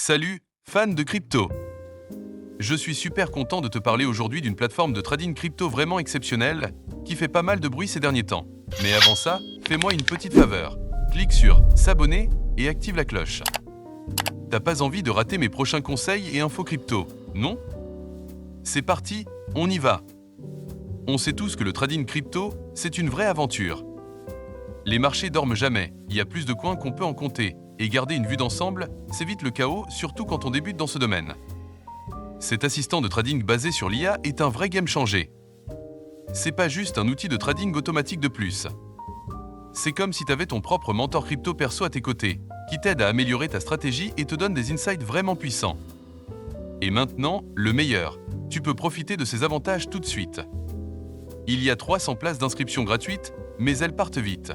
Salut, fan de crypto! Je suis super content de te parler aujourd'hui d'une plateforme de trading crypto vraiment exceptionnelle qui fait pas mal de bruit ces derniers temps. Mais avant ça, fais-moi une petite faveur. Clique sur s'abonner et active la cloche. T'as pas envie de rater mes prochains conseils et infos crypto, non? C'est parti, on y va! On sait tous que le trading crypto, c'est une vraie aventure. Les marchés dorment jamais, il y a plus de coins qu'on peut en compter, et garder une vue d'ensemble, c'est vite le chaos, surtout quand on débute dans ce domaine. Cet assistant de trading basé sur l'IA est un vrai game changer. C'est pas juste un outil de trading automatique de plus. C'est comme si tu avais ton propre mentor crypto perso à tes côtés, qui t'aide à améliorer ta stratégie et te donne des insights vraiment puissants. Et maintenant, le meilleur, tu peux profiter de ces avantages tout de suite. Il y a 300 places d'inscription gratuites, mais elles partent vite.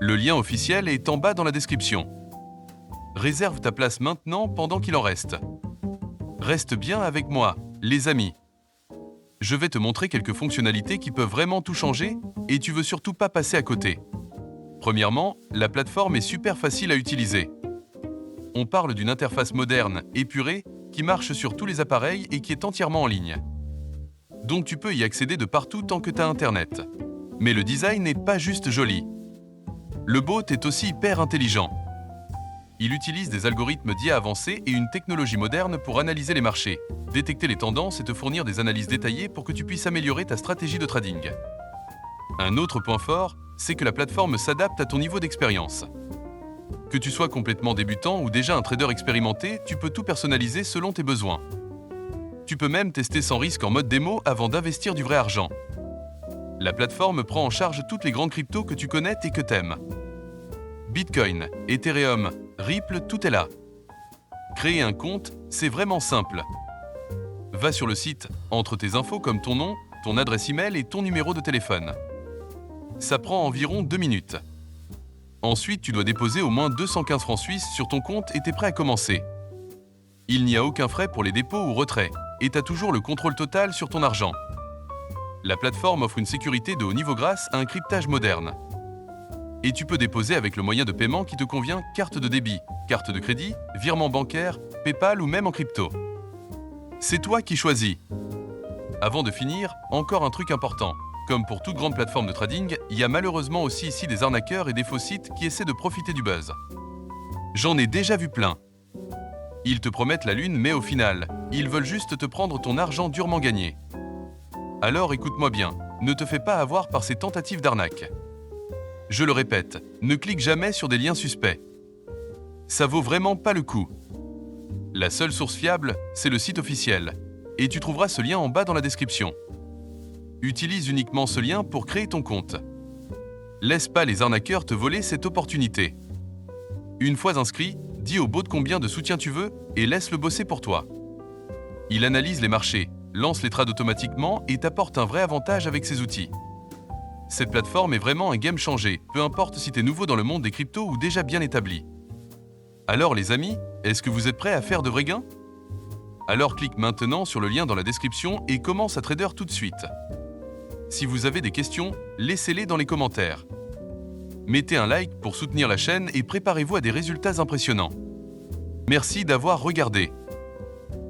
Le lien officiel est en bas dans la description. Réserve ta place maintenant pendant qu'il en reste. Reste bien avec moi, les amis. Je vais te montrer quelques fonctionnalités qui peuvent vraiment tout changer et tu veux surtout pas passer à côté. Premièrement, la plateforme est super facile à utiliser. On parle d'une interface moderne, épurée, qui marche sur tous les appareils et qui est entièrement en ligne. Donc tu peux y accéder de partout tant que tu as Internet. Mais le design n'est pas juste joli. Le bot est aussi hyper intelligent. Il utilise des algorithmes d'IA avancés et une technologie moderne pour analyser les marchés, détecter les tendances et te fournir des analyses détaillées pour que tu puisses améliorer ta stratégie de trading. Un autre point fort, c'est que la plateforme s'adapte à ton niveau d'expérience. Que tu sois complètement débutant ou déjà un trader expérimenté, tu peux tout personnaliser selon tes besoins. Tu peux même tester sans risque en mode démo avant d'investir du vrai argent. La plateforme prend en charge toutes les grandes cryptos que tu connais et que t'aimes. Bitcoin, Ethereum, Ripple, tout est là. Créer un compte, c'est vraiment simple. Va sur le site, entre tes infos comme ton nom, ton adresse email et ton numéro de téléphone. Ça prend environ 2 minutes. Ensuite, tu dois déposer au moins 215 francs suisses sur ton compte et t'es prêt à commencer. Il n'y a aucun frais pour les dépôts ou retraits, et t'as toujours le contrôle total sur ton argent. La plateforme offre une sécurité de haut niveau grâce à un cryptage moderne. Et tu peux déposer avec le moyen de paiement qui te convient, carte de débit, carte de crédit, virement bancaire, PayPal ou même en crypto. C'est toi qui choisis. Avant de finir, encore un truc important. Comme pour toute grande plateforme de trading, il y a malheureusement aussi ici des arnaqueurs et des faux sites qui essaient de profiter du buzz. J'en ai déjà vu plein. Ils te promettent la lune, mais au final, ils veulent juste te prendre ton argent durement gagné. Alors écoute-moi bien, ne te fais pas avoir par ces tentatives d'arnaque. Je le répète, ne clique jamais sur des liens suspects. Ça vaut vraiment pas le coup. La seule source fiable, c'est le site officiel, et tu trouveras ce lien en bas dans la description. Utilise uniquement ce lien pour créer ton compte. Laisse pas les arnaqueurs te voler cette opportunité. Une fois inscrit, dis au bot combien de soutien tu veux et laisse-le bosser pour toi. Il analyse les marchés, lance les trades automatiquement et t'apporte un vrai avantage avec ses outils. Cette plateforme est vraiment un game changer, peu importe si t'es nouveau dans le monde des cryptos ou déjà bien établi. Alors les amis, est-ce que vous êtes prêts à faire de vrais gains? Alors clique maintenant sur le lien dans la description et commence à trader tout de suite. Si vous avez des questions, laissez-les dans les commentaires. Mettez un like pour soutenir la chaîne et préparez-vous à des résultats impressionnants. Merci d'avoir regardé.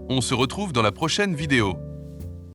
On se retrouve dans la prochaine vidéo.